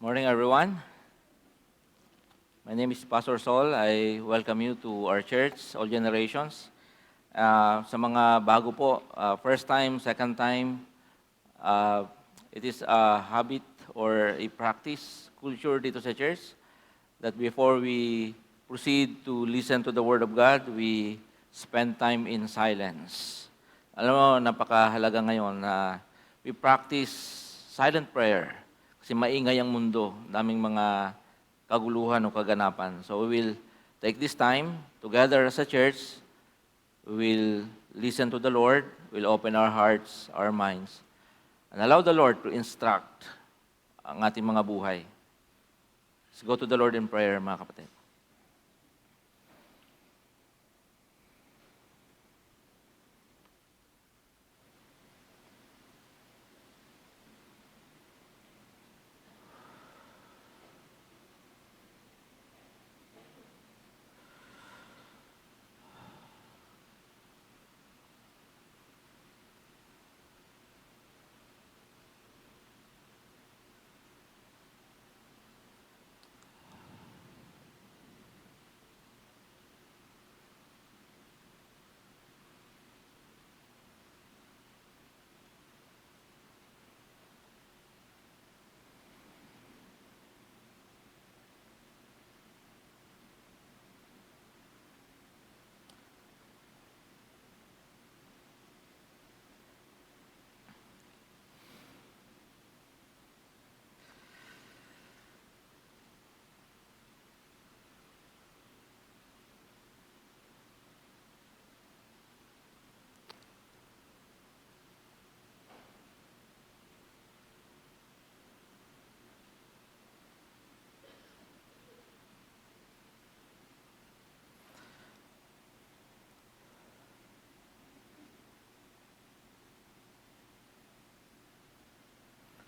Morning, everyone. My name is Pastor Sol. I welcome you to our church, All Generations. Sa mga bago po, first time, second time, uh, it is a habit or a practice, culture dito sa church, that before we proceed to listen to the Word of God, we spend time in silence. Alam mo, napakahalaga ngayon na we practice silent prayer. Kasi maingay ang mundo, daming mga kaguluhan o kaganapan. So we will take this time together as a church. We will listen to the Lord. We'll open our hearts, our minds, and allow the Lord to instruct ang ating mga buhay. Let's go to the Lord in prayer, mga kapatid.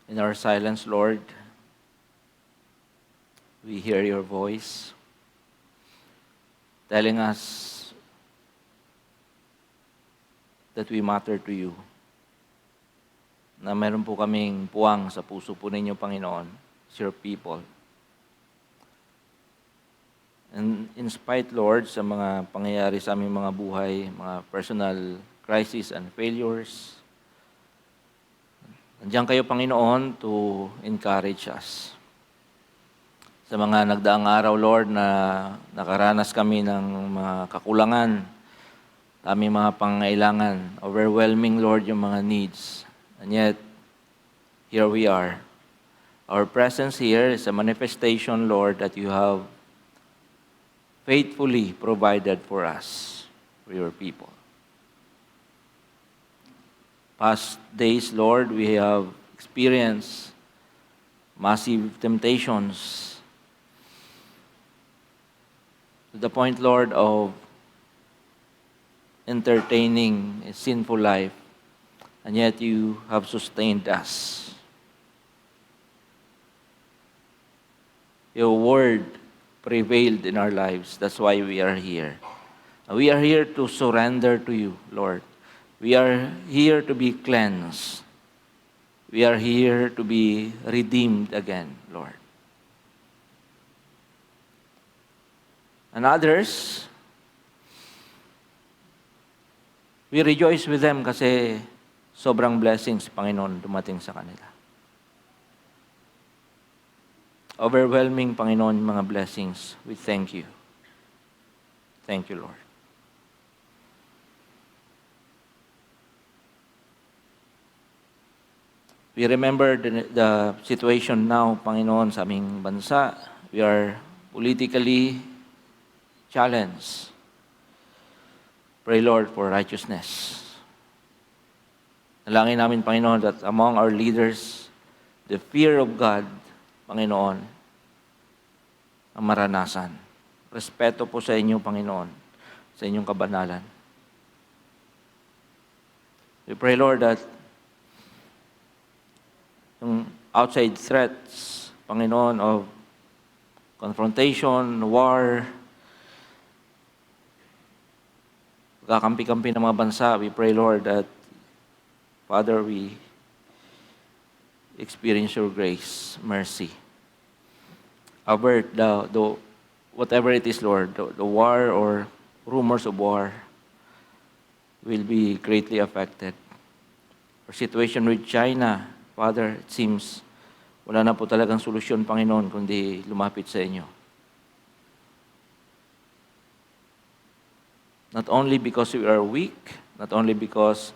In our silence, Lord, we hear your voice telling us that we matter to you. Na meron po kaming puwang sa puso po ninyo, Panginoon, as your people. And in spite, Lord, sa mga pangyayari sa aming mga buhay, mga personal crises and failures, nandiyan kayo, Panginoon, to encourage us. Sa mga nagdaang araw, Lord, na nakaranas kami ng mga kakulangan, aming mga pangailangan, overwhelming, Lord, yung mga needs. And yet, here we are. Our presence here is a manifestation, Lord, that you have faithfully provided for us, for your people. Past days, Lord, we have experienced massive temptations to the point, Lord, of entertaining a sinful life, and yet you have sustained us. Your word prevailed in our lives. That's why we are here. We are here to surrender to you, Lord. We are here to be cleansed. We are here to be redeemed again, Lord. And others, we rejoice with them kasi sobrang blessings, Panginoon, dumating sa kanila. Overwhelming, Panginoon, mga blessings. We thank you. Thank you, Lord. We remember the situation now, Panginoon, sa aming bansa. We are politically challenged. Pray, Lord, for righteousness. Nalangin namin, Panginoon, that among our leaders, the fear of God, Panginoon, ang maranasan. Respeto po sa inyo, Panginoon, sa inyong kabanalan. We pray, Lord, that yung outside threats, Panginoon, of confrontation, war, kakampi-kampi ng mga bansa, we pray, Lord, that, Father, we experience your grace, mercy. avert the whatever it is, Lord, the war or rumors of war will be greatly affected. Our situation with China, Father, it seems wala na po talagang solusyon, Panginoon, kundi lumapit sa inyo. Not only because we are weak, not only because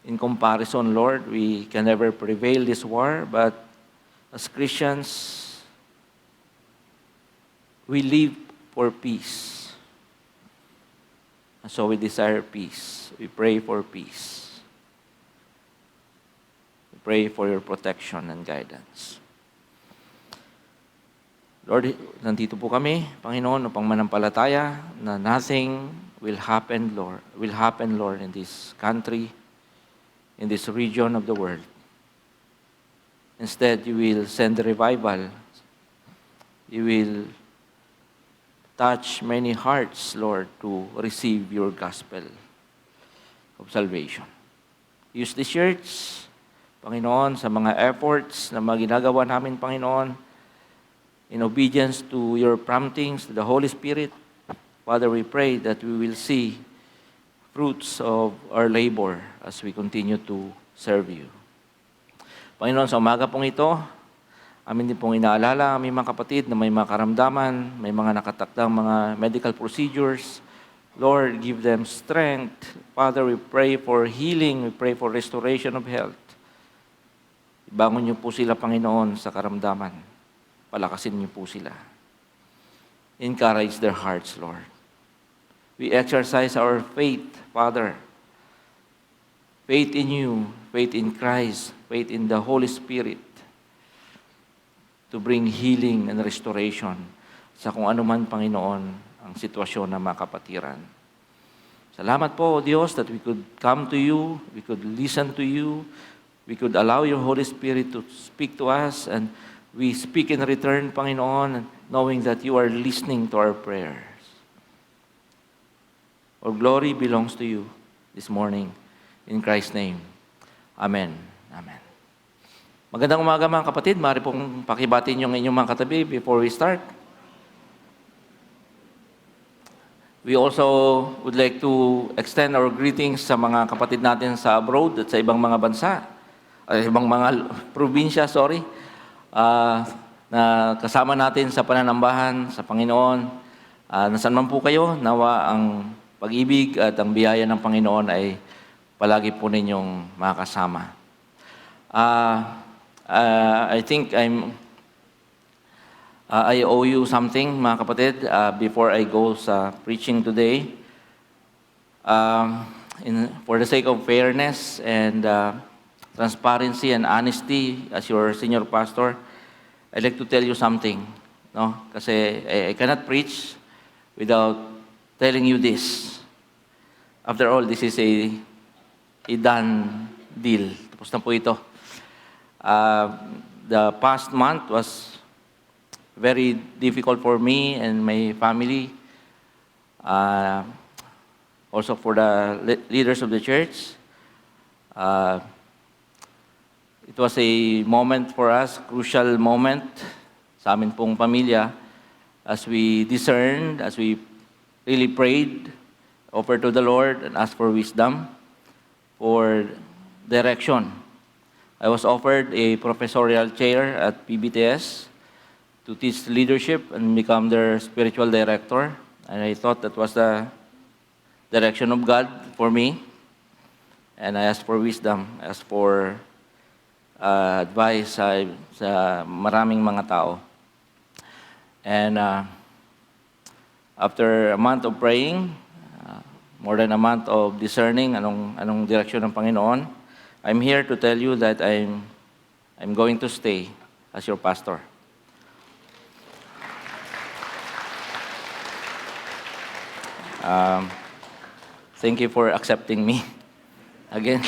in comparison, Lord, we can never prevail this war, but as Christians, we live for peace. And so we desire peace. We pray for peace. We pray for your protection and guidance. Lord, nandito po kami, Panginoon, upang manampalataya na nothing will happen, Lord, in this country, in this region of the world. Instead, you will send revival. You will touch many hearts, Lord, to receive your gospel of salvation. Use the church, Panginoon, sa mga efforts na ginagawa namin, Panginoon, in obedience to your promptings, to the Holy Spirit. Father, we pray that we will see fruits of our labor as we continue to serve you. Panginoon, sa umaga pong ito, amin din pong inaalala ang aming mga kapatid na may mga karamdaman, may mga nakatakdang mga medical procedures. Lord, give them strength. Father, we pray for healing. We pray for restoration of health. Ibangon niyo po sila, Panginoon, sa karamdaman. Palakasin niyo po sila. Encourage their hearts, Lord. We exercise our faith, Father. Faith in you, faith in Christ, faith in the Holy Spirit to bring healing and restoration sa kung ano man, Panginoon, ang sitwasyon na makapatiran. Salamat po, O Diyos, that we could come to you, we could listen to you, we could allow your Holy Spirit to speak to us, and we speak in return, Panginoon, knowing that you are listening to our prayers. All glory belongs to you this morning. In Christ's name. Amen. Amen. Magandang umaga mga kapatid. Maaari pong pakibatin yung inyong mga katabi before we start. We also would like to extend our greetings sa mga kapatid natin sa abroad at sa ibang mga bansa, ibang mga probinsya, na kasama natin sa pananambahan sa Panginoon. Nasaan man po kayo, nawa ang pag-ibig at ang biyaya ng Panginoon ay palagi po ninyong makasama. I think I owe you something, mga kapatid, before I go sa preaching today. For the sake of fairness and transparency and honesty, as your senior pastor, I'd like to tell you something. No? Kasi I cannot preach without telling you this. After all, this is a done deal. Tapos na po ito. The past month was very difficult for me and my family. Also for the leaders of the church. It was a moment for us, crucial moment sa amin pong pamilya as we discerned, as we really prayed, offered to the Lord and asked for wisdom, for direction. I was offered a professorial chair at PBTS to teach leadership and become their spiritual director. And I thought that was the direction of God for me. And I asked for wisdom, I asked for advice sa maraming mga tao. And after a month of praying, more than a month of discerning anong direksyon ng Panginoon, I'm here to tell you that I'm going to stay as your pastor. Thank you for accepting me again.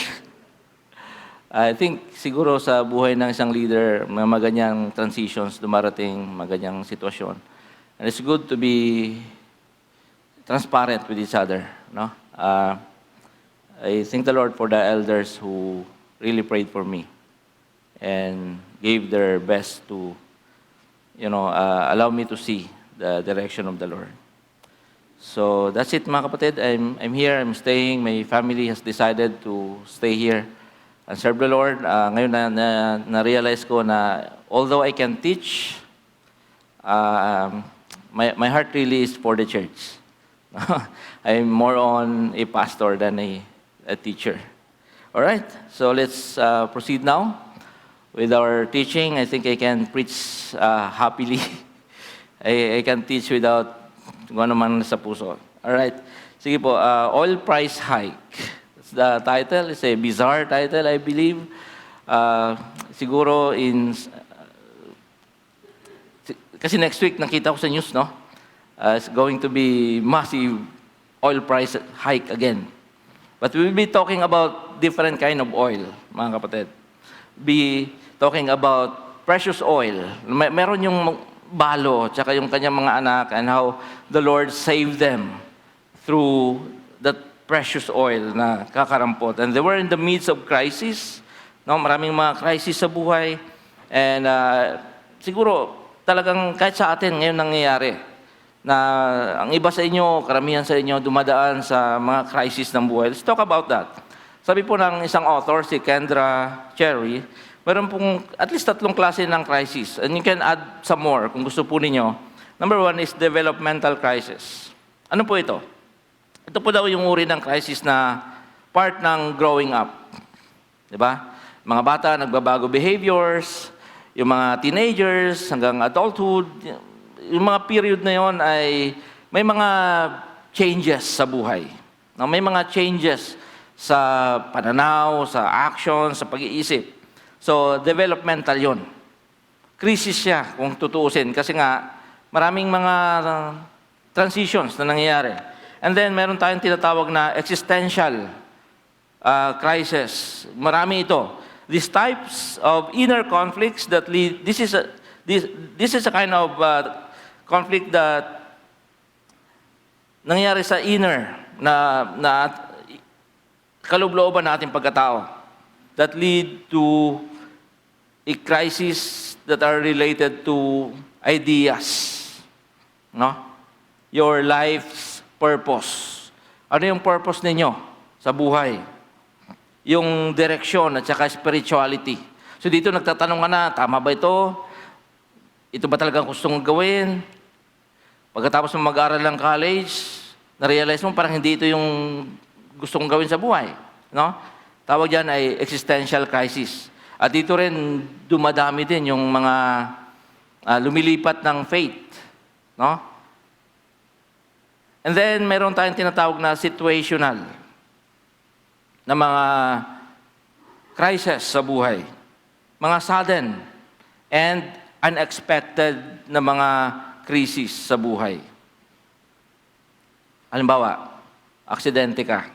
I think siguro sa buhay ng isang leader, may maganyang transitions, dumarating maganyang sitwasyon. And it's good to be transparent with each other. No? I thank the Lord for the elders who really prayed for me and gave their best to allow me to see the direction of the Lord. So that's it, mga kapatid. I'm here, I'm staying. My family has decided to stay here and serve the Lord. Ngayon na-realize ko na although I can teach, my heart really is for the church. I'm more on a pastor than a teacher. All right, so let's proceed now with our teaching. I think I can preach happily. I can teach without kung ano man sa puso. All right, sige po, oil price hike. That's the title. It's a bizarre title, I believe. Siguro kasi next week nakita ko sa news, no? It's going to be massive oil price hike again. But we will be talking about different kind of oil, mga kapatid. Be talking about precious oil. Meron yung balo, tsaka yung kanyang mga anak, and how the Lord saved them through that precious oil na kakarampot. And they were in the midst of crisis, no? Maraming mga crisis sa buhay. And siguro, talagang kahit sa atin ngayon nangyayari, na ang iba sa inyo, karamihan sa inyo, dumadaan sa mga crisis ng buhay. Let's talk about that. Sabi po ng isang author, si Kendra Cherry, meron pong at least 3 klase ng crisis. And you can add some more kung gusto po ninyo. Number 1 is developmental crisis. Ano po ito? Ito po daw yung uri ng crisis na part ng growing up. Diba? Mga bata, nagbabago behaviors, yung mga teenagers hanggang adulthood, yung mga period na yon ay may mga changes sa buhay. May mga changes sa pananaw, sa action, sa pag-iisip. So, developmental yon. Crisis siya, kung tutuusin. Kasi nga, maraming mga transitions na nangyayari. And then, meron tayong tinatawag na existential crisis. Marami ito. These types of inner conflicts that lead, this is a kind of conflict that nangyayari sa inner na kaloob-looban nating pagkatao that lead to a crisis that are related to ideas, no? Your life's purpose. Ano yung purpose ninyo sa buhay? Yung direksyon at saka spirituality. So dito nagtatanong ka na, tama ba ito? Ito ba talagang gustong gawin? Pagkatapos mo mag-aral ng college, na-realize mo parang hindi ito yung gustong gawin sa buhay, no? Tawag diyan ay existential crisis. At dito rin dumadami din yung mga lumilipat ng faith, no? And then meron tayong tinatawag na situational na mga crisis sa buhay. Mga sudden and unexpected na mga krisis sa buhay. Halimbawa, aksidente ka.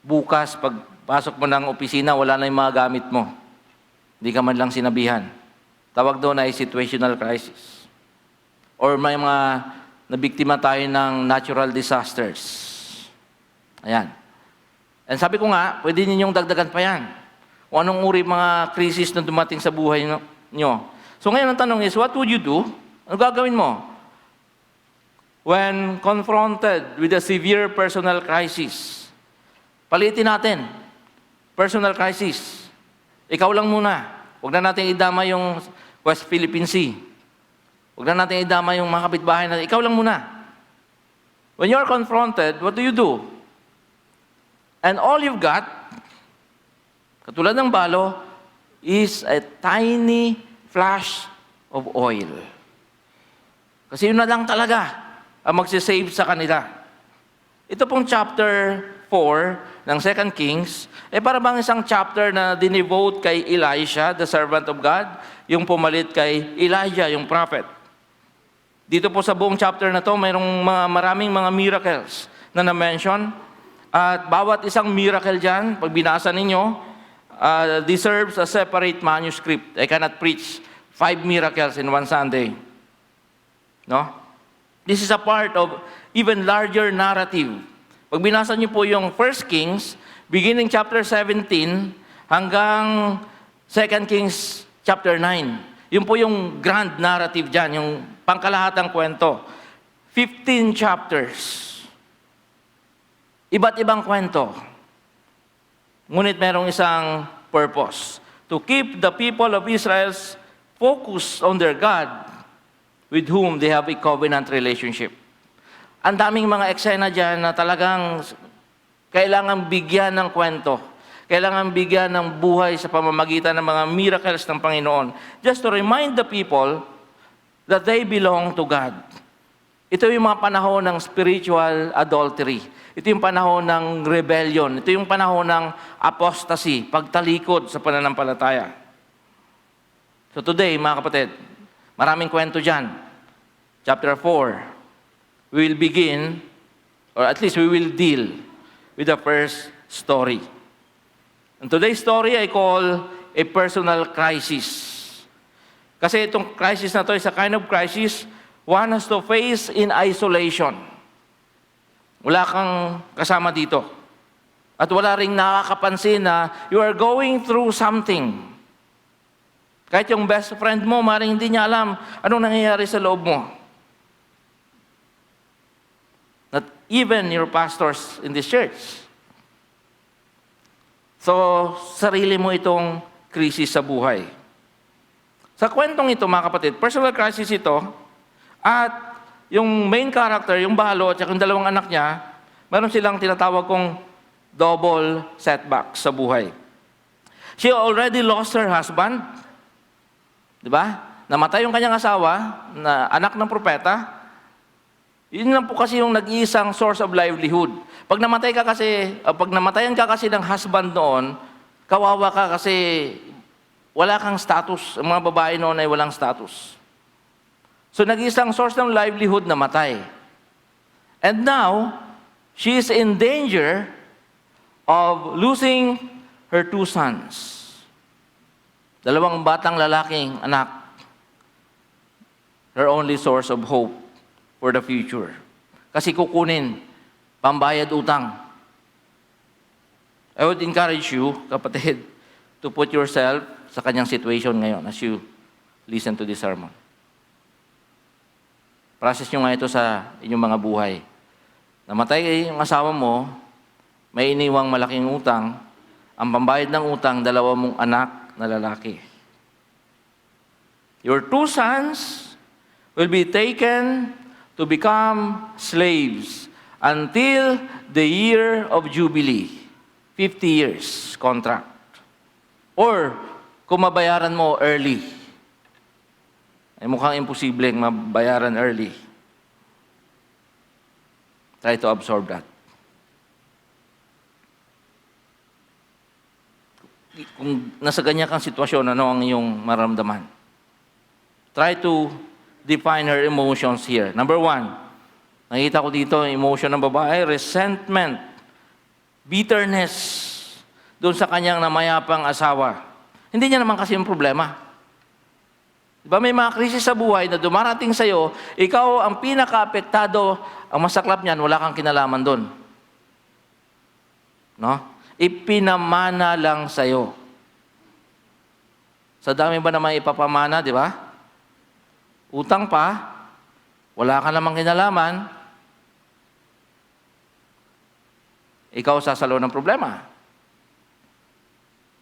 Bukas, pagpasok mo ng opisina, wala na yung mga gamit mo. Hindi ka man lang sinabihan. Tawag doon ay situational crisis. Or may mga nabiktima tayo ng natural disasters. Ayan. And sabi ko nga, pwede ninyong dagdagan pa yan. O anong uri mga krisis na dumating sa buhay nyo. So ngayon ang tanong is, what would you do? Ano gagawin mo? When confronted with a severe personal crisis, palitin natin. Personal crisis. Ikaw lang muna. Huwag na natin idama yung West Philippine Sea. Huwag na natin idama yung mga kapitbahay natin. Ikaw lang muna. When you're confronted, what do you do? And all you've got, katulad ng balo, is a tiny flash of oil. Kasi yun na lang talaga ang magsisave sa kanila. Ito pong chapter 4 ng 2 Kings, para bang isang chapter na dinevote kay Elisha, the servant of God, yung pumalit kay Elijah, yung prophet. Dito po sa buong chapter na to, mayroong maraming mga miracles na na-mention. At bawat isang miracle dyan, pag binasa ninyo, deserves a separate manuscript. I cannot preach 5 miracles in one Sunday. No? This is a part of even larger narrative. Pag binasa niyo po yung 1 Kings, beginning chapter 17 hanggang 2 Kings chapter 9, Yun po yung grand narrative dyan, yung pangkalahatang kwento. 15 chapters. Iba't ibang kwento. Ngunit merong isang purpose. To keep the people of Israel focused on their God with whom they have a covenant relationship. Ang daming mga eksena dyan na talagang kailangan bigyan ng kwento. Kailangan bigyan ng buhay sa pamamagitan ng mga miracles ng Panginoon. Just to remind the people that they belong to God. Ito yung mga panahon ng spiritual adultery. Ito yung panahon ng rebellion. Ito yung panahon ng apostasy, pagtalikod sa pananampalataya. So today, mga kapatid, maraming kwento dyan. Chapter 4, we will begin, or at least we will deal with the first story. And today's story I call a personal crisis. Kasi itong crisis na to is a kind of crisis one has to face in isolation. Wala kang kasama dito. At wala ring nakakapansin na you are going through something. Kahit yung best friend mo, maring hindi niya alam anong nangyayari sa loob mo. Not even your pastors in this church. So, sarili mo itong krisis sa buhay. Sa kwentong ito, mga kapatid, personal crisis ito, at yung main character, yung balot, at yung dalawang anak niya, meron silang tinatawag kong double setback sa buhay. She already lost her husband. Di ba? Namatay yung kanyang asawa, na anak ng propeta. Yun lang po kasi yung nag-iisang source of livelihood. Pag namatayan ka kasi ng husband noon, kawawa ka kasi wala kang status. Ang mga babae noon ay walang status. So nag-iisang source ng livelihood na matay. And now, she is in danger of losing her 2 sons. Dalawang batang lalaking anak. Her only source of hope for the future. Kasi kukunin, pambayad utang. I would encourage you, kapatid, to put yourself sa kanyang situation ngayon as you listen to this sermon. Process nyo nga ito sa inyong mga buhay. Namatay yung asawa mo, may iniwang malaking utang, ang pambayad ng utang, 2 mong anak na lalaki. Your 2 sons will be taken to become slaves until the year of Jubilee. 50 years contract. Or, kung mabayaran mo early, ay mukhang imposibleng mabayaran early. Try to absorb that. Kung nasa ganyan kang sitwasyon, ano ang iyong maramdaman? Try to define her emotions here. Number 1, nakita ko dito, emotion ng babae, resentment, bitterness, doon sa kanyang namayapang asawa. Hindi niya naman kasi yung problema. Diba may mga krisis sa buhay na dumarating sa'yo, ikaw ang pinaka-apektado, ang masaklap niyan, wala kang kinalaman doon. No? Ipinamana lang sa'yo. Sa dami ba naman ipapamana, di ba? Utang pa, wala ka namang kinalaman, ikaw sasalo ng problema.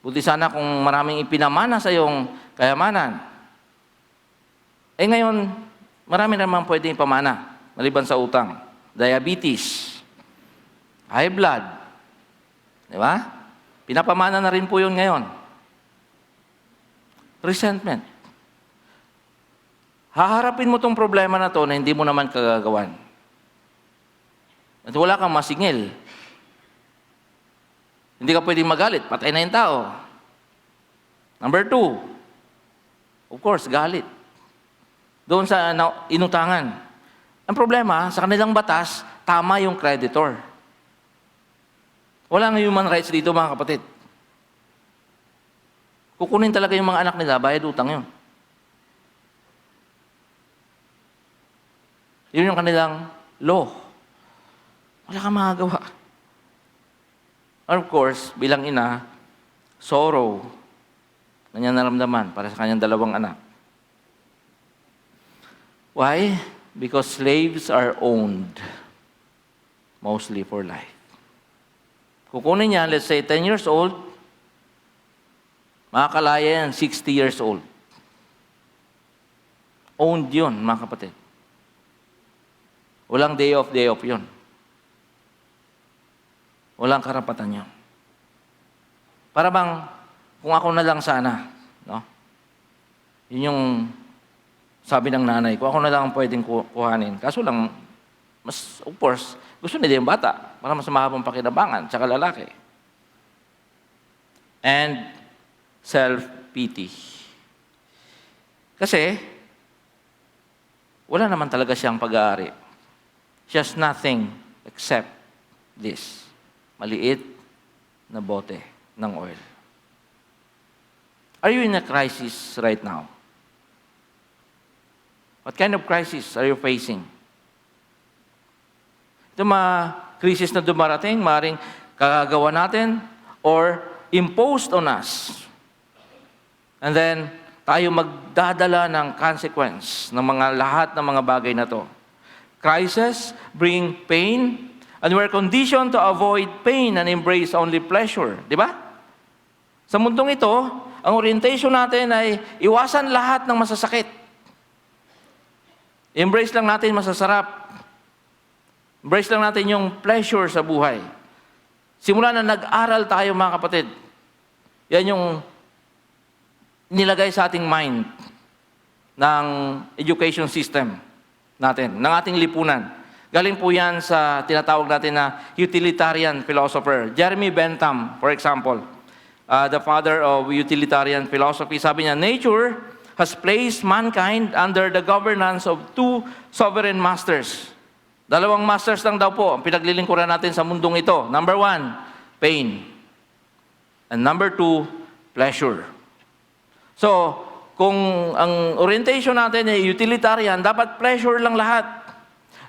Buti sana kung maraming ipinamana sa iyong kayamanan. Eh ngayon, marami naman pwedeng ipamana, maliban sa utang. Diabetes, high blood, di ba? Pinapamana na rin po yun ngayon. Resentment. Haharapin mo tong problema na to na hindi mo naman kagagawan. At wala kang masingil. Hindi ka pwedeng magalit, patay na yung tao. Number 2, of course, galit. Doon sa inutangan. Ang problema, sa kanilang batas, tama yung creditor. Walang human rights dito, mga kapatid. Kukunin talaga yung mga anak nila, bayad utang yun. Yun yung kanilang law. Wala kang magagawa. And of course, bilang ina, sorrow, kanyang naramdaman para sa kanyang 2 anak. Why? Because slaves are owned mostly for life. Kukunin niya, let's say 10 years old, makakalaya yan, 60 years old. Owned yun, mga kapatid. Walang day off yun. Walang karapatan yun. Para bang, kung ako na lang sana, no? Yun yung sabi ng nanay ko, ako na lang ang pwedeng kuhanin. Kaso lang, mas, of course, gusto nila yung bata para mas mahabang pakinabangan, tsaka lalaki. And self-pity. Kasi, wala naman talaga siyang pag-aari. She has nothing except this. Maliit na bote ng oil. Are you in a crisis right now? What kind of crisis are you facing? Ito mga crisis na dumarating, maaaring kagagawa natin or imposed on us. And then, tayo magdadala ng consequence ng mga lahat ng mga bagay na to. Crisis bring pain, and we're conditioned to avoid pain and embrace only pleasure. Di ba? Sa mundong ito, ang orientation natin ay iwasan lahat ng masasakit. Embrace lang natin masasarap. Embrace lang natin yung pleasure sa buhay. Simula na nag-aral tayo, mga kapatid, yan yung nilagay sa ating mind ng education system natin, ng ating lipunan. Galing po yan sa tinatawag natin na utilitarian philosopher. Jeremy Bentham, for example, the father of utilitarian philosophy, sabi niya, nature has placed mankind under the governance of two sovereign masters. Dalawang masters lang daw po ang pinaglilingkuran natin sa mundong ito. Number 1, pain. And number 2, pleasure. So, kung ang orientation natin ay utilitarian, dapat pleasure lang lahat.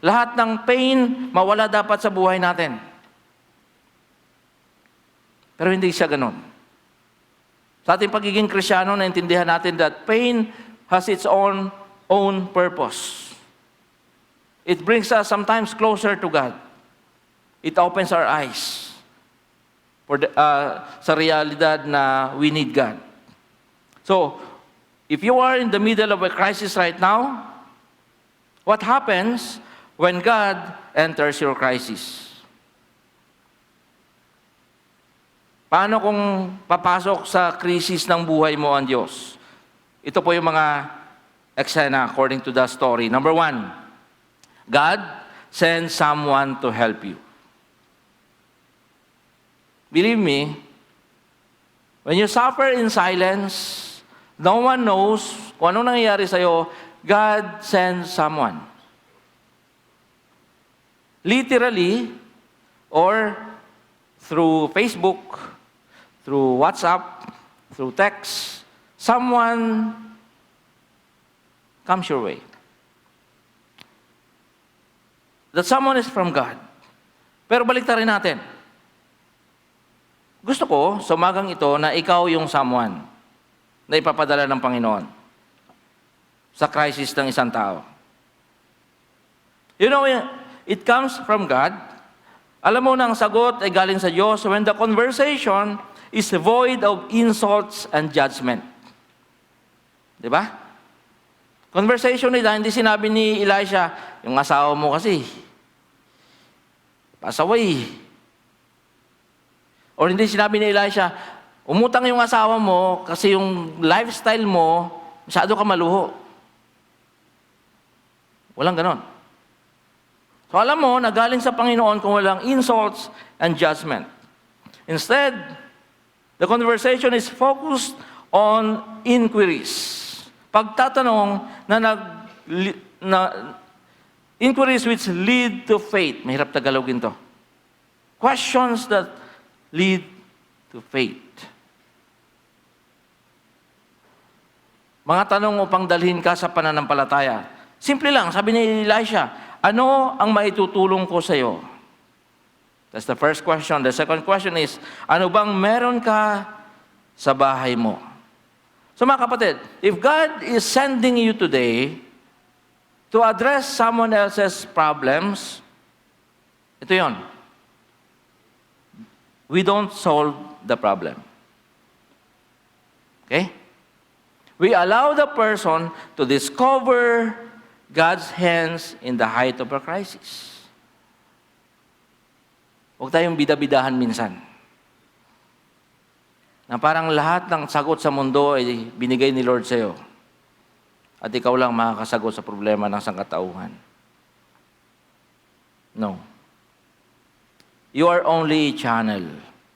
Lahat ng pain, mawala dapat sa buhay natin. Pero hindi siya ganun. Sa ating pagiging Kristyano, naintindihan natin that pain has its own purpose. It brings us sometimes closer to God. It opens our eyes for sa realidad na we need God. So, if you are in the middle of a crisis right now, what happens when God enters your crisis? Paano kung papasok sa krisis ng buhay mo ang Diyos? Ito po yung mga eksena according to the story. Number 1, God sends someone to help you. Believe me, when you suffer in silence, no one knows kung anong nangyayari sa'yo, God sends someone. Literally, or through Facebook, through WhatsApp, through text, someone comes your way. That someone is from God. Pero baliktarin natin. Gusto ko, sa umagang ito, na ikaw yung someone na ipapadala ng Panginoon sa crisis ng isang tao. You know, it comes from God. Alam mo na ang sagot ay galing sa Diyos when the conversation is void of insults and judgment. Di ba? Conversation nila, hindi sinabi ni Elisha, yung asawa mo kasi, pasaway. Or hindi sinabi ni Elisha, umutang yung asawa mo kasi yung lifestyle mo, masyado ka maluho. Walang ganon. So alam mo, nagaling sa Panginoon kung walang insults and judgment. Instead, the conversation is focused on inquiries. Pagtatanong na inquiries which lead to faith. Mahirap tagalogin to. Questions that lead to faith. Mga tanong upang dalhin ka sa pananampalataya. Simple lang, sabi ni Elisha, ano ang maitutulong ko sa iyo? That's the first question. The second question is, ano bang meron ka sa bahay mo? So mga kapatid, if God is sending you today, to address someone else's problems, ito yon. We don't solve the problem. Okay? We allow the person to discover God's hands in the height of a crisis. Huwag tayong bida-bidahan minsan. Na parang lahat ng sagot sa mundo ay binigay ni Lord sa'yo. At ikaw lang makakasagot sa problema ng sangkatauhan. No. You are only a channel.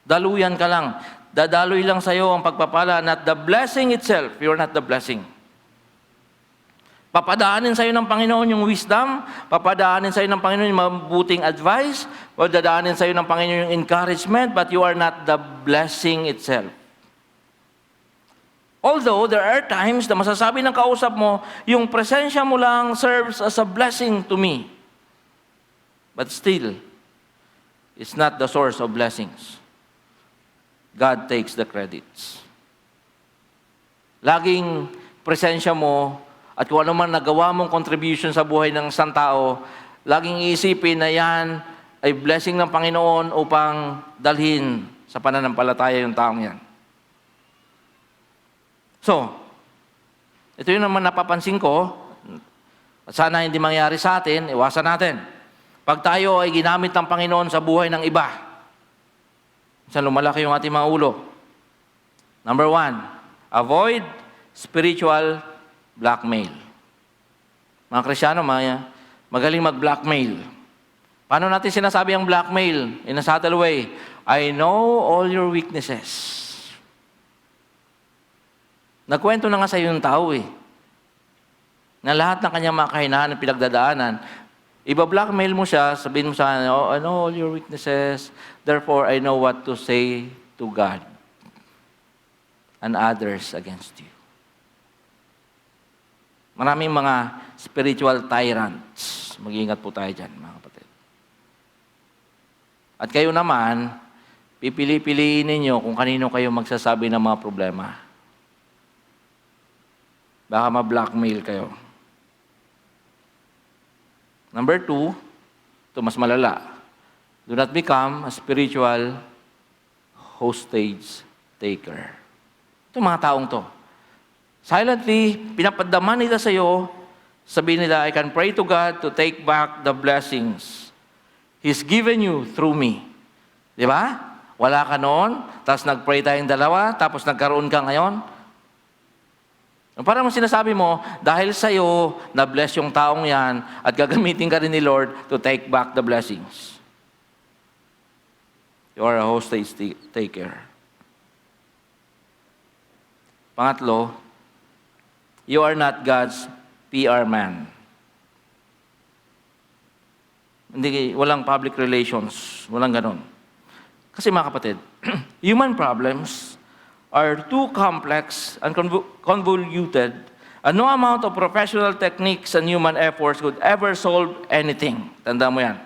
Daluyan ka lang. Dadaloy lang sa'yo ang pagpapala, not the blessing itself. You are not the blessing. Papadaanin sa'yo ng Panginoon yung wisdom, papadaanin sa'yo ng Panginoon yung mabuting advice, papadaanin sa'yo ng Panginoon yung encouragement, but you are not the blessing itself. Although there are times na masasabi ng kausap mo, yung presensya mo lang serves as a blessing to me. But still, it's not the source of blessings. God takes the credits. Laging presensya mo at kung ano man nagawa mong contribution sa buhay ng isang tao, laging iisipin na yan ay blessing ng Panginoon upang dalhin sa pananampalataya yung taong yan. So, ito yung naman napapansin ko, at sana hindi mangyari sa atin, iwasan natin. Pag tayo ay ginamit ng Panginoon sa buhay ng iba, minsan lumalaki yung ating mga ulo. Number 1, avoid spiritual blackmail. Mga Kristyano, magaling mag-blackmail. Paano natin sinasabi ang blackmail? In a subtle way, I know all your weaknesses. Nagkwento na nga sa iyo yung tao na lahat ng kanyang mga kahinahan at pinagdadaanan, iba-blackmail mo siya, sabihin mo sa kanya, oh, I know all your weaknesses, therefore I know what to say to God and others against you. Maraming mga spiritual tyrants. Mag-iingat po tayo dyan, mga kapatid. At kayo naman, pipili-piliin ninyo kung kanino kayo magsasabi ng mga problema. Baka ma-blackmail kayo. Number 2, ito mas malala. Do not become a spiritual hostage taker. Ito mga taong to. Silently, pinapadama nila sa iyo, sabihin nila, I can pray to God to take back the blessings He's given you through me. Di ba? Wala ka noon, tapos nag-pray tayong dalawa, tapos nagkaroon ka ngayon. Parang sinasabi mo, dahil sa'yo, na-bless yung taong yan, at gagamitin ka rin ni Lord to take back the blessings. You are a hostage taker. Pangatlo, you are not God's PR man. Hindi, walang public relations, walang ganon. Kasi mga kapatid, human problems are too complex and convoluted, and no amount of professional techniques and human efforts could ever solve anything. Tanda mo yan.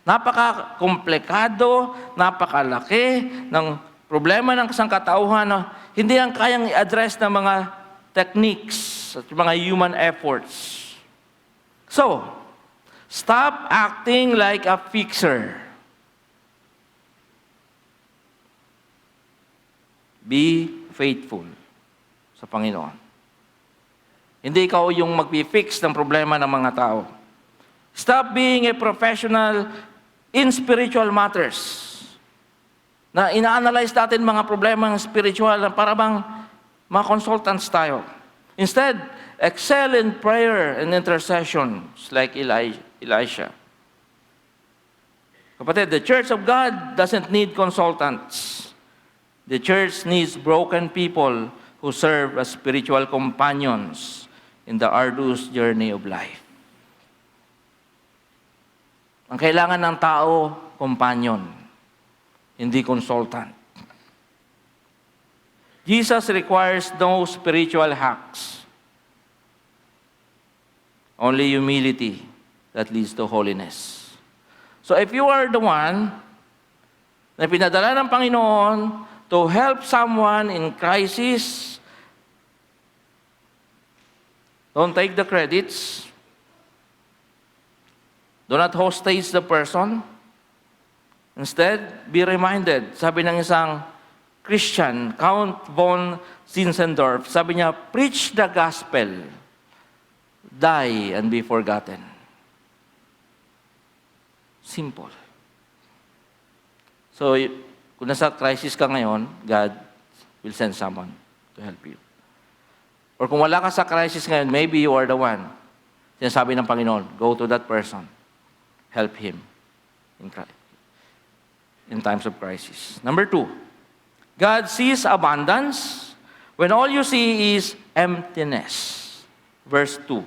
Napaka-komplikado, napakalaki ng problema ng sangkatauhan na hindi ang kayang i-address ng mga techniques at mga human efforts. So, stop acting like a fixer. Be faithful sa Panginoon. Hindi ikaw yung mag-fix ng problema ng mga tao. Stop being a professional in spiritual matters. Na ina-analyze natin mga problema ng spiritual na para bang mga consultants tayo. Instead, excel in prayer and intercessions like Elisha. Kapatid, the Church of God doesn't need consultants. The church needs broken people who serve as spiritual companions in the arduous journey of life. Ang kailangan ng tao, companion, hindi consultant. Jesus requires no spiritual hacks. Only humility that leads to holiness. So if you are the one na pinadala ng Panginoon to help someone in crisis, don't take the credits. Do not hostage the person. Instead, be reminded. Sabi ng isang Christian, Count von Zinzendorf, sabi niya, preach the gospel, die and be forgotten. Simple. So, kung nasa crisis ka ngayon, God will send someone to help you. Or kung wala ka sa crisis ngayon, maybe you are the one. Sinasabi ng Panginoon, go to that person. Help him in times of crisis. Number 2, God sees abundance when all you see is emptiness. Verse 2.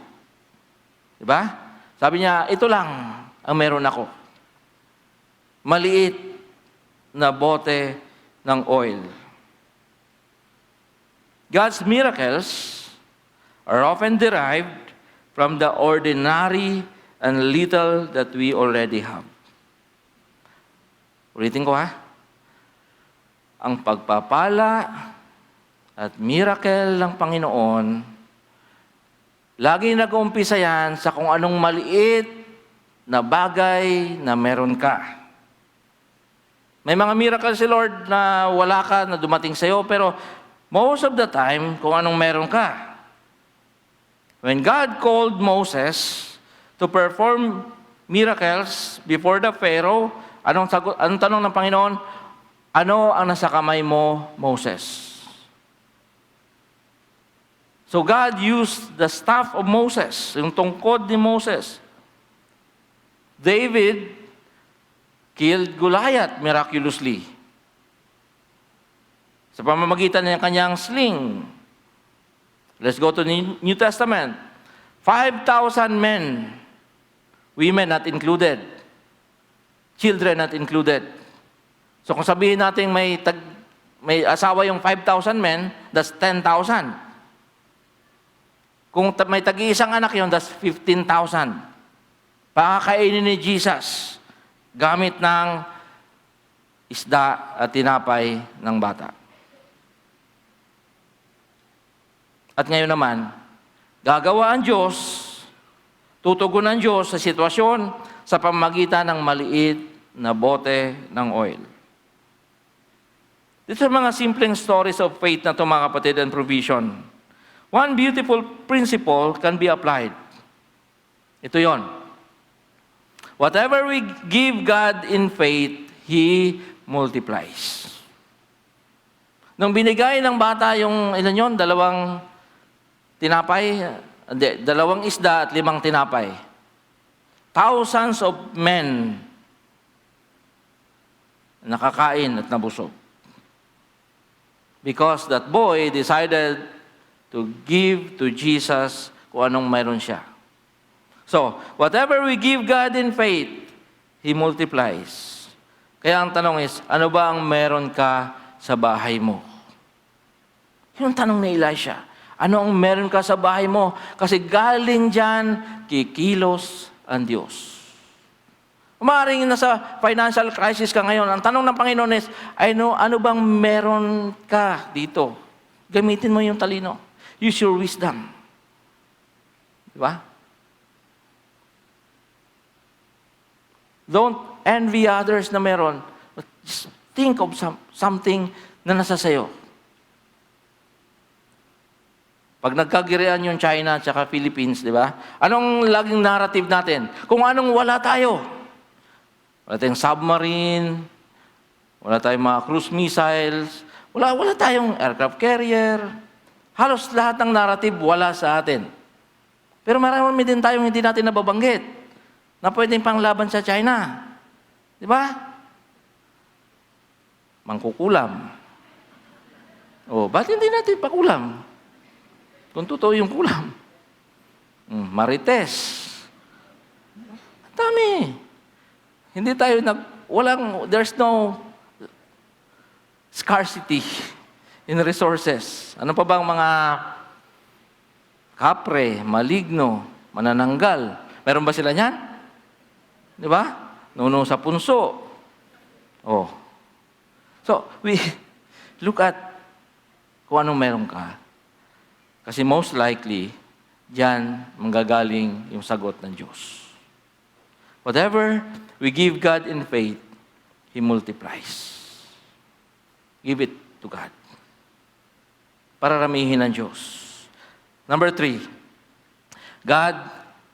Diba? Sabi niya, ito lang ang meron ako. Maliit na bote ng oil. God's miracles are often derived from the ordinary and little that we already have. Ulitin ko ang pagpapala at miracle ng Panginoon, lagi nag-uumpisa yan sa kung anong maliit na bagay na meron ka. May mga miracle si Lord na wala ka, na dumating sa'yo, pero most of the time, kung anong meron ka. When God called Moses to perform miracles before the Pharaoh, anong tanong ng Panginoon? Ano ang nasa kamay mo, Moses? So God used the staff of Moses, yung tungkod ni Moses. David killed Goliath miraculously sa pamamagitan ng kanyang sling. Let's go to the New Testament. 5,000 men, women not included, children not included. So kung sabihin natin may asawa yung 5,000 men, that's 10,000. Kung may tag-iisang anak yun, that's 15,000. Pakakainin ni Jesus gamit ng isda at tinapay ng bata. At ngayon naman, gagawa ang Diyos, tutugon ang Diyos sa sitwasyon sa pamamagitan ng maliit na bote ng oil. These are mga simpleng stories of faith na ito, mga kapatid, and provision. One beautiful principle can be applied. Ito yon. Whatever we give God in faith, He multiplies. Nung binigay ng bata yung, ilan yun? 2 tinapay, 2 isda at 5 tinapay. Thousands of men nakakain at nabusog. Because that boy decided to give to Jesus kung anong mayroon siya. So, whatever we give God in faith, He multiplies. Kaya ang tanong is, ano ba ang meron ka sa bahay mo? Yung tanong ni Elisha, ano ang meron ka sa bahay mo? Kasi galing dyan, kikilos ang Diyos. Maaaring nasa financial crisis ka ngayon, ang tanong ng Panginoon is, ano bang meron ka dito? Gamitin mo yung talino. Use your wisdom. Diba? Don't envy others na meron. But just think of something na nasa sayo. Pag nagkagirian yung China at saka Philippines, di ba? Anong laging narrative natin? Kung anong wala tayo. Wala tayong submarine, wala tayong mga cruise missiles, wala tayong aircraft carrier. Halos lahat ng narrative wala sa atin. Pero marami din tayong hindi natin nababanggit na pwedeng panglaban sa China. Di ba? Mangkukulam. Ba't hindi natin pakulam? Kung totoo yung kulam. Marites. Dami. Hindi tayo there's no scarcity in resources. Ano pa bang mga kapre, maligno, manananggal? Meron ba sila niyan? Di ba? Nuno sa punso. So, we look at kung anong meron ka. Kasi most likely, diyan manggagaling yung sagot ng Diyos. Whatever we give God in faith, He multiplies. Give it to God. Pararamihin ng Diyos. Number 3, God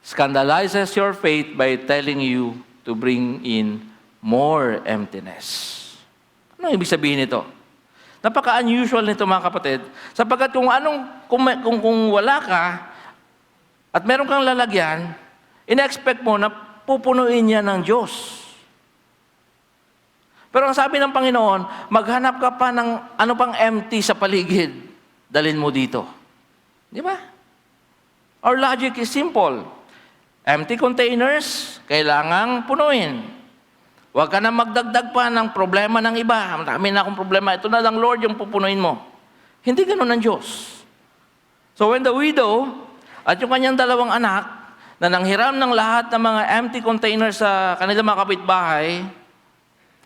scandalizes your faith by telling you to bring in more emptiness. Ano ibig sabihin nito? Napaka-unusual nito mga kapatid, sapagkat kung wala ka at meron kang lalagyan, ina-expect mo na pupunuin niya ng Diyos. Pero ang sabi ng Panginoon, maghanap ka pa ng ano pang empty sa paligid, dalhin mo dito. Di ba? Our logic is simple. Empty containers, kailangang punuin. Huwag ka na magdagdag pa ng problema ng iba. Marami na akong problema. Ito na lang, Lord, yung pupunuin mo. Hindi ganun ang Diyos. So when the widow at yung kanyang dalawang anak na nanghiram ng lahat ng mga empty containers sa kanilang mga kapitbahay,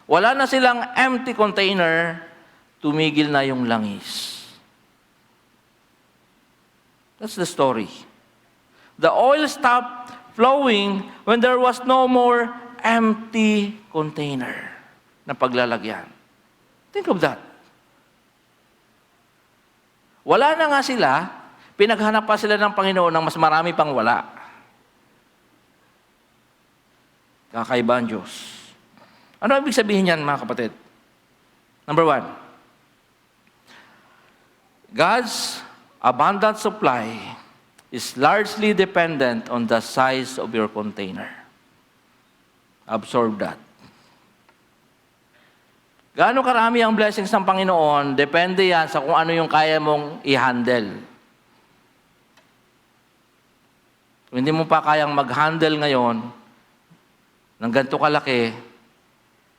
wala na silang empty container, tumigil na yung langis. That's the story. The oil stopped flowing when there was no more empty container na paglalagyan. Think of that. Wala na nga sila, pinaghanap pa sila ng Panginoon ng mas marami pang wala. Kakaiba ang Diyos. Ano ibig sabihin niyan, mga kapatid? Number 1, God's abundant supply is largely dependent on the size of your container. Absorb that. Gaano karami ang blessings ng Panginoon, depende yan sa kung ano yung kaya mong i-handle. Kung hindi mo pa kayang mag-handle ngayon ng ganito kalaki,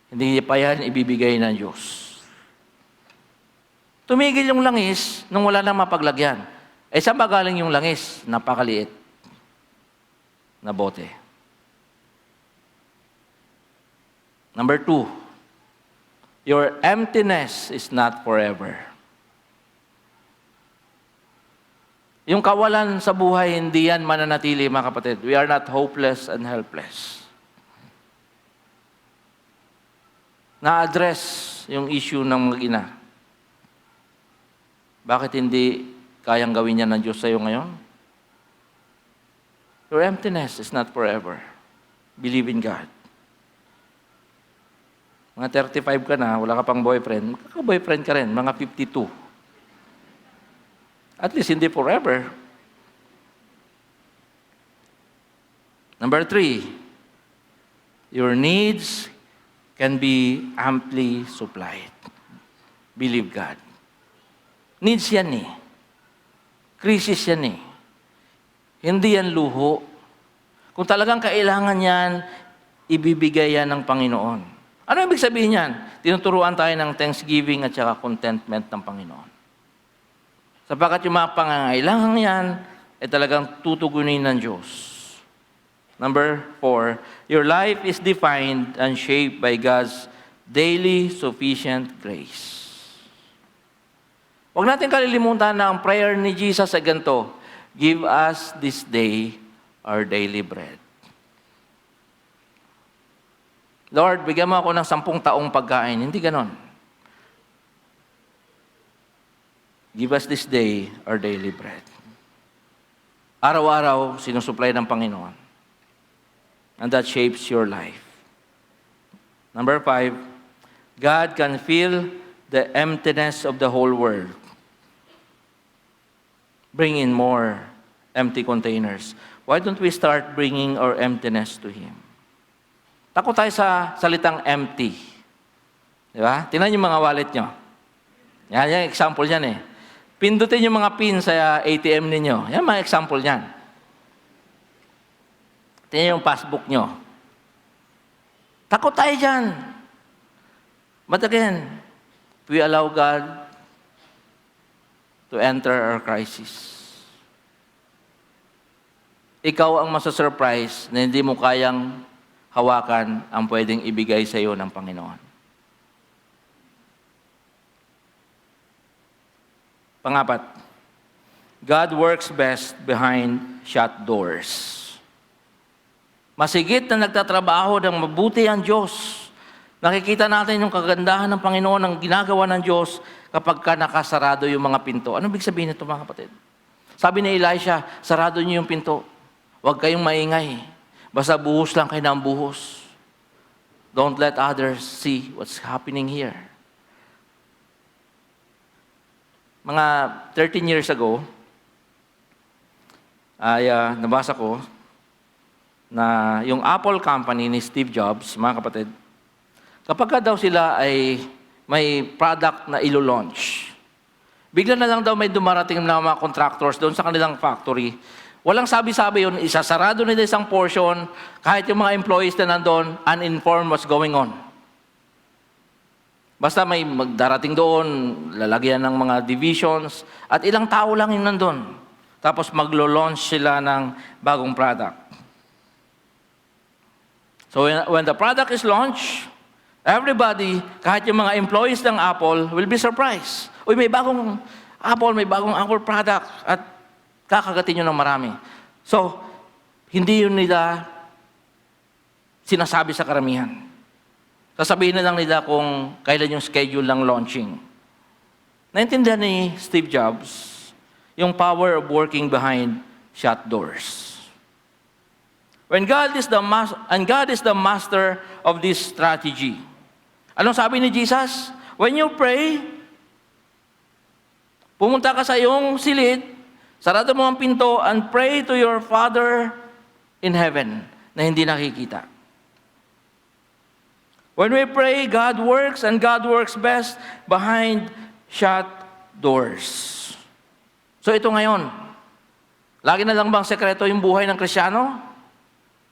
hindi pa yan ibibigay ng Diyos. Tumigil yung langis nung wala nang mapaglagyan. Saan ba galing yung langis? Napakaliit na bote. Number 2, your emptiness is not forever. Yung kawalan sa buhay, hindi yan mananatili, mga kapatid. We are not hopeless and helpless. Na-address yung issue ng mag-ina. Bakit hindi kayang gawin niya ng Diyos sa iyo ngayon? Your emptiness is not forever. Believe in God. Mga 35 ka na, wala ka pang boyfriend, magkaka-boyfriend ka rin, mga 52. At least hindi forever. Number 3, your needs can be amply supplied. Believe God. Needs yan eh. Crisis yan eh. Hindi yan luho. Kung talagang kailangan yan, ibibigay yan ng Panginoon. Ano ibig sabihin yan? Tinuturuan tayo ng thanksgiving at saka contentment ng Panginoon. Sapagkat yung mga pangangailangan yan, ay talagang tutugunin ng Diyos. Number 4, your life is defined and shaped by God's daily sufficient grace. Huwag natin kalilimutan na ang prayer ni Jesus ay ganito, give us this day our daily bread. Lord, bigyan mo ako ng 10 taong pagkain. Hindi ganon. Give us this day our daily bread. Araw-araw, sinusupply ng Panginoon. And that shapes your life. Number 5, God can fill the emptiness of the whole world. Bring in more empty containers. Why don't we start bringing our emptiness to Him? Takot tayo sa salitang empty. Di ba? Tingnan yung mga wallet nyo. Yan, yung example yan eh. Pindutin yung mga pin sa ATM ninyo. Yan mga example yan. Tingnan yung passbook nyo. Takot tayo dyan. But again, we allow God to enter our crisis. Ikaw ang masasurprise na hindi mo kayang hawakan ang pwedeng ibigay sa iyo ng Panginoon. Pangapat, God works best behind shut doors. Masigit na nagtatrabaho ng mabuti ang Diyos. Nakikita natin yung kagandahan ng Panginoon ang ginagawa ng Diyos kapag ka nakasarado yung mga pinto. Ano ibig sabihin nito, mga kapatid? Sabi ni Elisha, sarado niyo yung pinto. Huwag kayong maingay. Basta buhos lang kayo ng buhos. Don't let others see what's happening here. Mga 13 years ago, ay nabasa ko na yung Apple company ni Steve Jobs, mga kapatid, kapag daw sila ay may product na ilo-launch, bigla na lang daw may dumarating na mga contractors doon sa kanilang factory. Walang sabi-sabi yun, isasarado nila isang portion, kahit yung mga employees na nandun, uninformed what's going on. Basta may magdarating doon, lalagyan ng mga divisions, at ilang tao lang yung nandun. Tapos maglo-launch sila ng bagong product. So when the product is launched, everybody, kahit yung mga employees ng Apple, will be surprised. Uy, may bagong Apple product at kakagatin nyo ng marami. So, hindi yun nila sinasabi sa karamihan. Sasabihin na lang nila kung kailan yung schedule ng launching. Naintindihan ni Steve Jobs yung power of working behind shut doors. When God is the master of this strategy. Anong sabi ni Jesus? When you pray, pumunta ka sa iyong silid, sarado mo ang pinto, and pray to your Father in heaven na hindi nakikita. When we pray, God works, and God works best behind shut doors. So ito ngayon, lagi na lang bang sekreto yung buhay ng Kristiyano?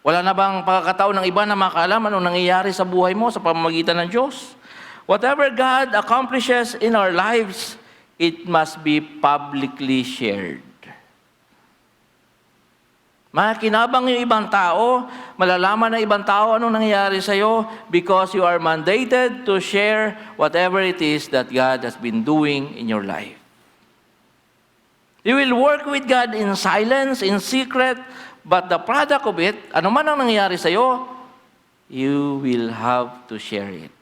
Wala na bang pagkakataon ng iba na makaalam anong nangyayari sa buhay mo sa pamamagitan ng Diyos? Whatever God accomplishes in our lives, it must be publicly shared. Makinabang yung ibang tao, malalaman ng ibang tao anong nangyayari sa iyo because you are mandated to share whatever it is that God has been doing in your life. You will work with God in silence, in secret, but the product of it, ano man ang nangyayari sa iyo, you will have to share it.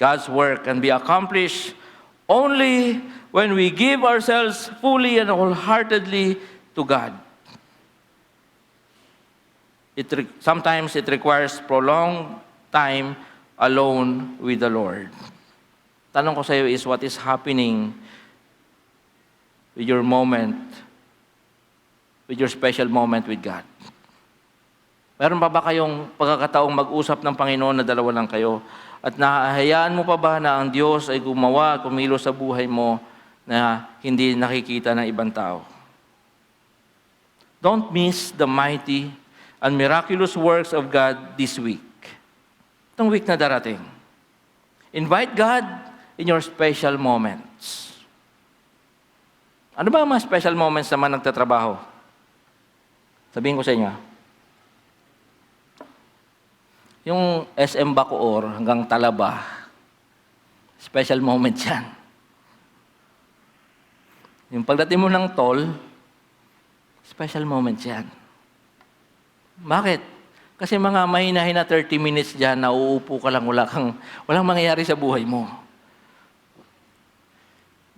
God's work can be accomplished only when we give ourselves fully and wholeheartedly to God. Sometimes it requires prolonged time alone with the Lord. Tanong ko sa iyo is, what is happening with your moment, with your special moment with God? Meron pa ba kayong pagkakataong mag-usap ng Panginoon na dalawa lang kayo? At nahahayaan mo pa ba na ang Diyos ay gumawa, kumilos sa buhay mo na hindi nakikita ng ibang tao? Don't miss the mighty and miraculous works of God this week. Itong week na darating. Invite God in your special moments. Ano ba ang mga special moments naman nagtatrabaho? Sabihin ko sa inyo. Yung SM Bacoor hanggang Talaba, special moment yan. Yung pagdating mo ng toll, special moment yan. Bakit? Kasi mga mahinahin na 30 minutes dyan, nauupo ka lang, walang mangyayari sa buhay mo.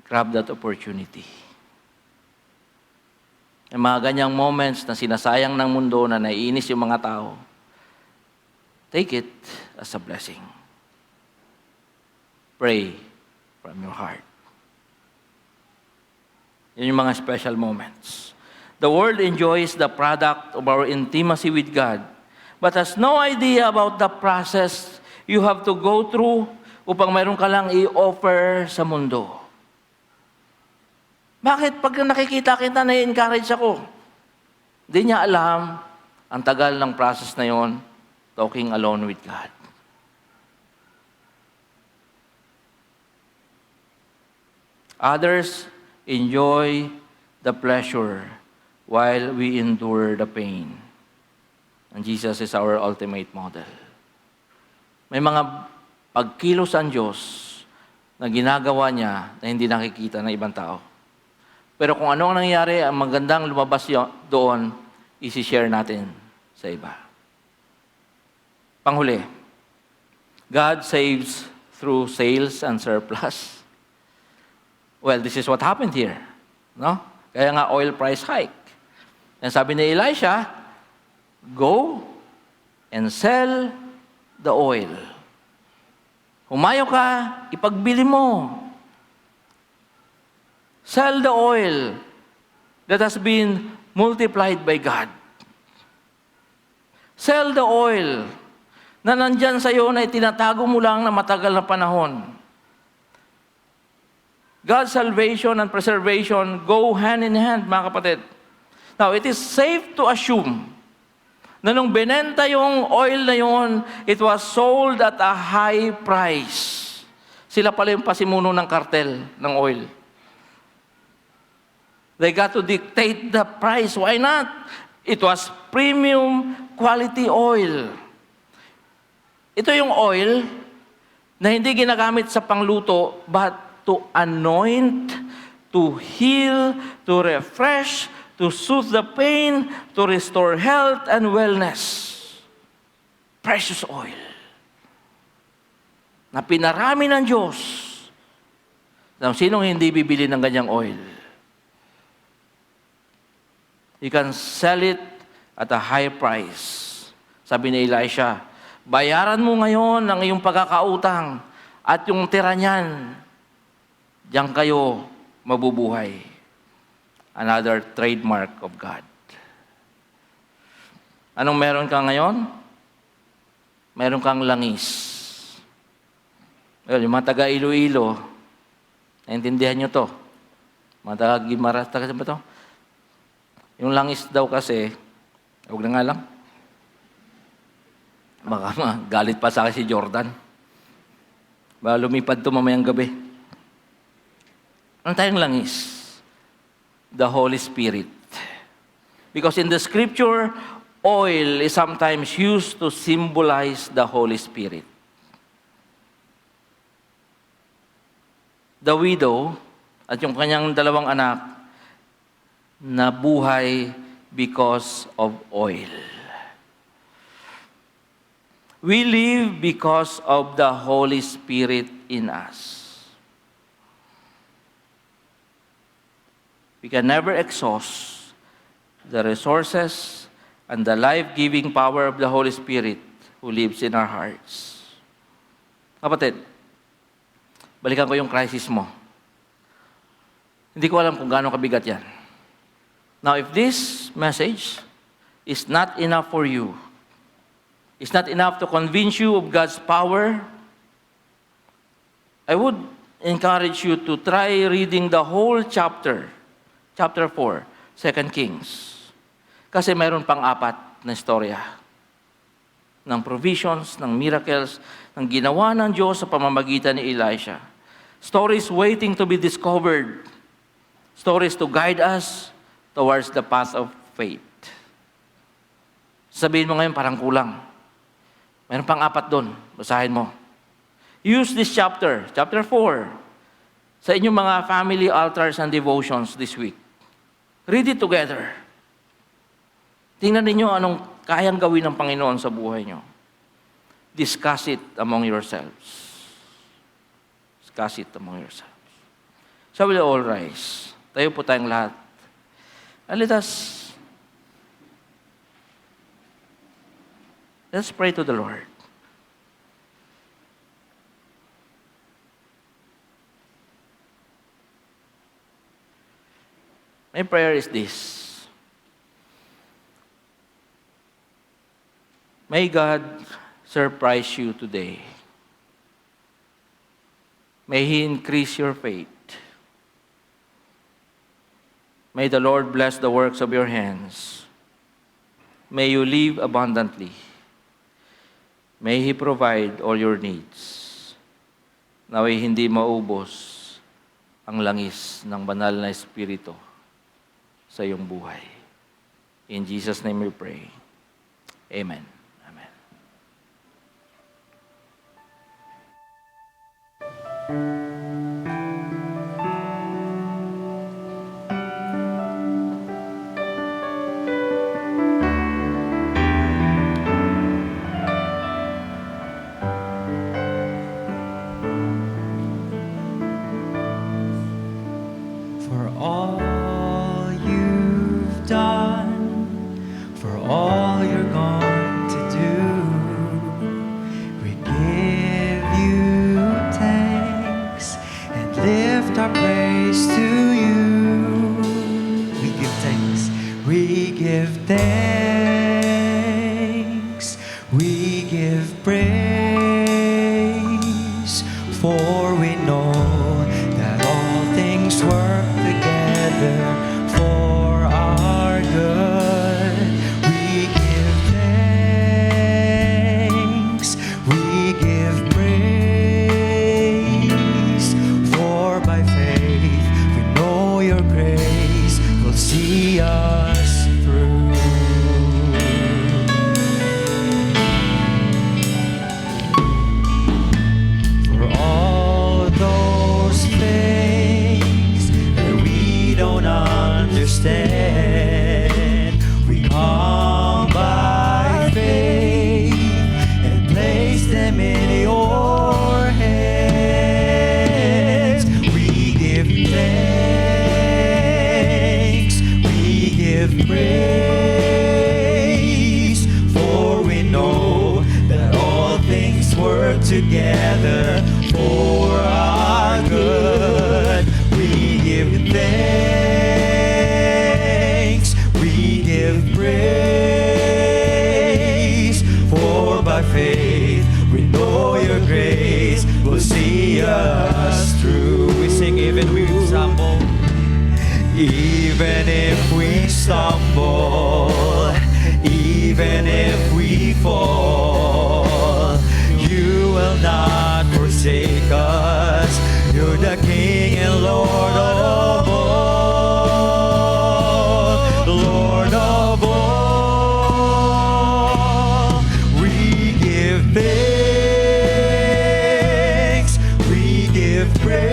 Grab that opportunity. Yung mga ganyang moments na sinasayang ng mundo, na naiinis yung mga tao, take it as a blessing. Pray from your heart. Yun yung mga special moments. The world enjoys the product of our intimacy with God, but has no idea about the process you have to go through upang mayroon ka lang i-offer sa mundo. Bakit? Pag nakikita kita, na-encourage ako. Hindi niya alam ang tagal ng process na yon, talking alone with God. Others enjoy the pleasure while we endure the pain. And Jesus is our ultimate model. May mga pagkilos ang Diyos na ginagawa niya na hindi nakikita ng ibang tao. Pero kung ano ang nangyayari, ang magandang lumabas doon, isi-share natin sa iba. Panghuli, God saves through sales and surplus. Well, this is what happened here. No? Kaya nga oil price hike. And sabi ni Elisha, go and sell the oil. Humayo ka, ipagbili mo. Sell the oil that has been multiplied by God. Sell the oil na nandyan sa iyo na itinatago mo lang na matagal na panahon. God's salvation and preservation go hand in hand, mga kapatid. Now, it is safe to assume na nung binenta yung oil na yun, it was sold at a high price. Sila pala yung pasimuno ng kartel ng oil. They got to dictate the price. Why not? It was premium quality oil. Ito yung oil na hindi ginagamit sa pangluto, but to anoint, to heal, to refresh, to soothe the pain, to restore health and wellness. Precious oil na pinarami ng Diyos. Now, sinong hindi bibili ng ganyang oil? You can sell it at a high price. Sabi ni Elisha, bayaran mo ngayon ang iyong pagkakautang at yung tira niyan, diyan kayo mabubuhay. Another trademark of God. Anong meron ka ngayon? Meron kang langis. Well, yung mga taga Iloilo, naintindihan nyo to. Mga taga Guimaras, taga ba to? Yung langis daw kasi, huwag na nga lang. Baka galit pa sa akin si Jordan. Baka lumipad to mamayang gabi. Ano tayong langis? The Holy Spirit. Because in the Scripture, oil is sometimes used to symbolize the Holy Spirit. The widow at yung kanyang dalawang anak nabuhay because of oil. We live because of the Holy Spirit in us. We can never exhaust the resources and the life-giving power of the Holy Spirit who lives in our hearts. Kapatid, balikan ko yung crisis mo. Hindi ko alam kung gaano kabigat yan. Now, if this message is not enough for you, it's not enough to convince you of God's power, I would encourage you to try reading the whole chapter 4, 2 Kings. Kasi mayroon pang 4 na istorya ng provisions, ng miracles, ng ginawa ng Diyos sa pamamagitan ni Elisha. Stories waiting to be discovered. Stories to guide us towards the path of faith. Sabihin mo ngayon, parang kulang. Mayroon pang 4 doon. Basahin mo. Use this chapter 4, sa inyong mga family altars and devotions this week. Read it together. Tingnan ninyo anong kayang gawin ng Panginoon sa buhay nyo. Discuss it among yourselves. Discuss it among yourselves. Shall we all rise? Tayo po tayong lahat. And let's pray to the Lord. My prayer is this. May God surprise you today. May He increase your faith. May the Lord bless the works of your hands. May you live abundantly. May He provide all your needs. Naway hindi maubos ang langis ng banal na Espiritu sa iyong buhay. In Jesus' name we pray. Amen. Amen. our praise to you. We give thanks. We give thanks. We give praise. For we know that all things work together for our good. We give thanks. We give praise. For by faith we know your grace will see us through. For all those things that we don't understand, we come by faith and place them in your hands. We give thanks, we give praise, for we know that all things work together for our good. We give thanks, we give praise, for by faith we know your grace will see us through. We sing, even we stumble, even if we stumble, even if we fall, you will not forsake us. You're the King and Lord of all, Lord of all. We give thanks, we give praise,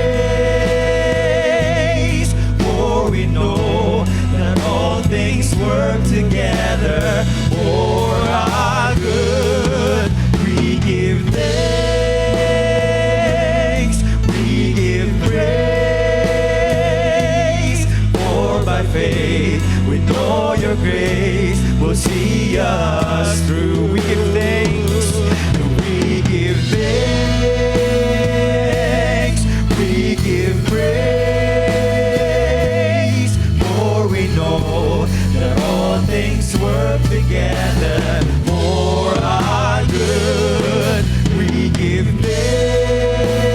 for we know that all things work together for our good. We give thanks, we give praise, for by faith we know your grace will see us through. We give thanks, we give thanks, we give praise, for we know that all things work together for our good. We give thanks,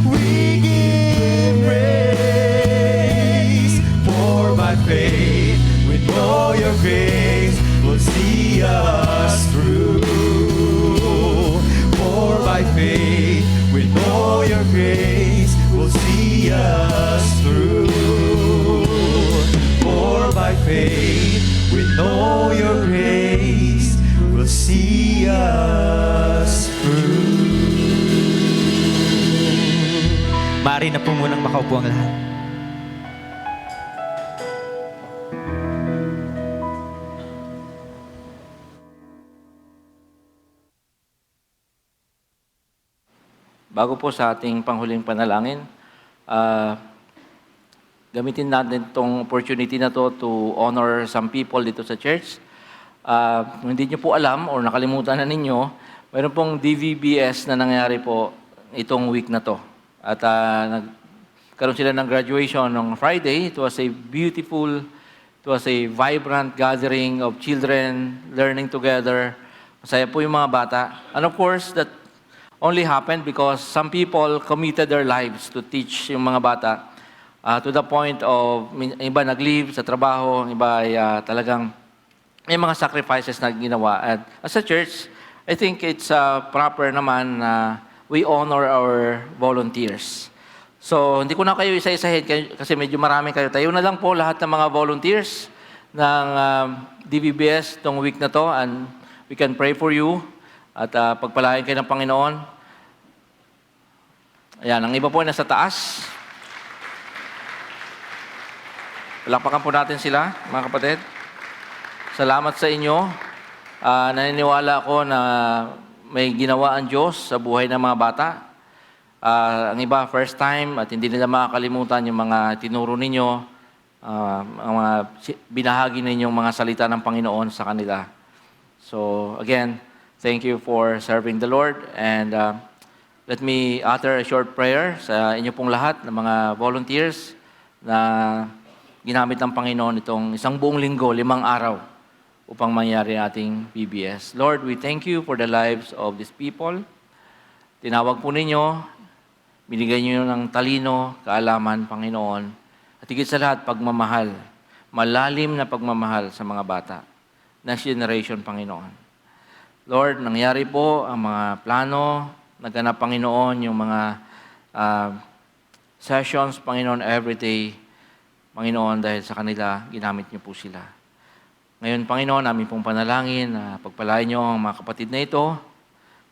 we give praise, for by faith we know your grace will see us through. For by faith we know your grace will see us through. For by faith we know your grace will see us through. Maaari na po munang makaupo ang lahat. Bago po sa ating panghuling panalangin, gamitin natin itong opportunity na to honor some people dito sa church. Kung hindi nyo po alam or nakalimutan na ninyo, mayroon pong DVBS na nangyari po itong week na to. At nagkaroon sila ng graduation on Friday. It was a beautiful, it was a vibrant gathering of children learning together. Masaya po yung mga bata. And of course, that only happened because some people committed their lives to teach yung mga bata to the point of iba nag-leave sa trabaho, iba ay talagang may mga sacrifices na ginawa. And as a church, I think it's proper naman na we honor our volunteers. So, hindi ko na kayo isa-isahin kasi medyo marami kayo. Tayo na lang po lahat ng mga volunteers ng DVBS tong week na to, and we can pray for you at pagpalain kayo ng Panginoon. Ayan, ang iba po ay nasa taas. Palakpakan po natin sila, mga kapatid. Salamat sa inyo. Naniniwala ako na may ginawa ang Diyos sa buhay ng mga bata. Ang iba, first time, at hindi nila makakalimutan yung mga tinuro ninyo, ang mga binahagi ninyong mga salita ng Panginoon sa kanila. So, again, thank you for serving the Lord. And let me utter a short prayer sa inyo pong lahat ng mga volunteers na ginamit ng Panginoon itong isang buong linggo, 5 araw, upang mangyari ating PBS. Lord, we thank you for the lives of these people. Tinawag po ninyo, binigay niyo ng talino, kaalaman, Panginoon, at higit sa lahat, pagmamahal, malalim na pagmamahal sa mga bata. Next generation, Panginoon. Lord, nangyari po ang mga plano, naganap, Panginoon, yung mga sessions, Panginoon, every day, Panginoon, dahil sa kanila, ginamit niyo po sila. Ngayon, Panginoon, namin pong panalangin na pagpalain niyo ang mga kapatid na ito,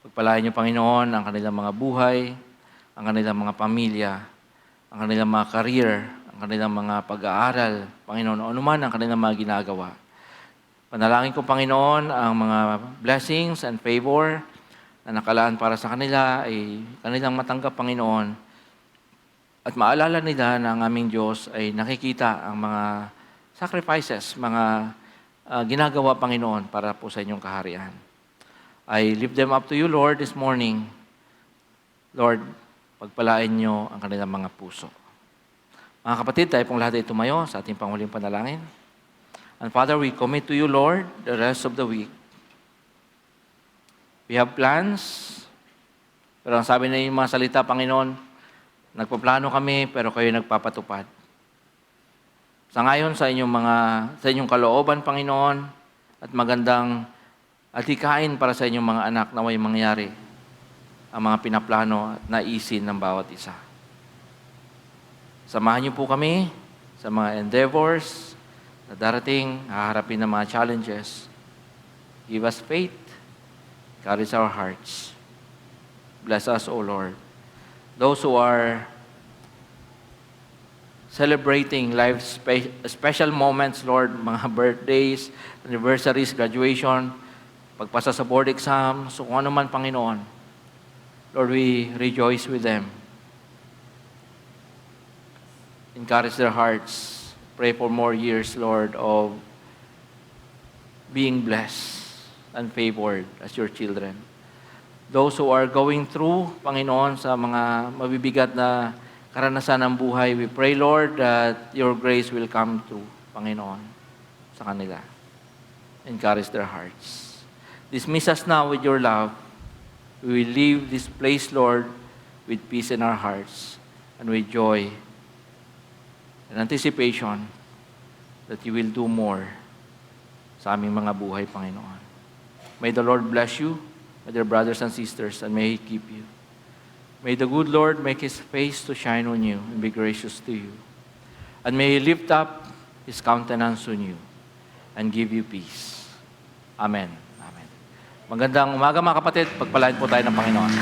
pagpalain niyo, Panginoon, ang kanilang mga buhay, ang kanilang mga pamilya, ang kanilang mga career, ang kanilang mga pag-aaral, Panginoon, o anuman ang kanilang mga ginagawa. Panalangin ko, Panginoon, ang mga blessings and favor na nakalaan para sa kanila ay kanilang matanggap, Panginoon, at maalala nila na ang aming Diyos ay nakikita ang mga sacrifices, mga ginagawa, Panginoon, para po sa inyong kaharian. I lift them up to you, Lord, this morning. Lord, pagpalain niyo ang kanilang mga puso. Mga kapatid, tayo pong lahat ay tumayo sa ating panghuling panalangin. And Father, we commit to you, Lord, the rest of the week. We have plans, pero ang sabi na yung mga salita, Panginoon, nagpaplano kami, pero kayo nagpapatupad. Sangayon sa inyong kalooban, Panginoon, at magandang atikain para sa inyong mga anak na may mangyari ang mga pinaplano at naisin ng bawat isa. Samahan niyo po kami sa mga endeavors na darating, haharapin ng mga challenges. Give us faith, encourage our hearts. Bless us, O Lord. Those who are celebrating life's special moments, Lord, mga birthdays, anniversaries, graduation, pagpasa sa board exam, so kung ano man, Panginoon, Lord, we rejoice with them. Encourage their hearts. Pray for more years, Lord, of being blessed and favored as your children. Those who are going through, Panginoon, sa mga mabibigat na karanasan ng buhay, we pray, Lord, that your grace will come through, Panginoon, sa kanila. Encourage their hearts. Dismiss us now with your love. We will leave this place, Lord, with peace in our hearts and with joy and anticipation that you will do more sa aming mga buhay, Panginoon. May the Lord bless you, my dear brothers and sisters, and may He keep you. May the good Lord make His face to shine on you and be gracious to you. And may He lift up His countenance on you and give you peace. Amen. Amen. Magandang umaga, mga kapatid. Pagpalain po tayo ng Panginoon.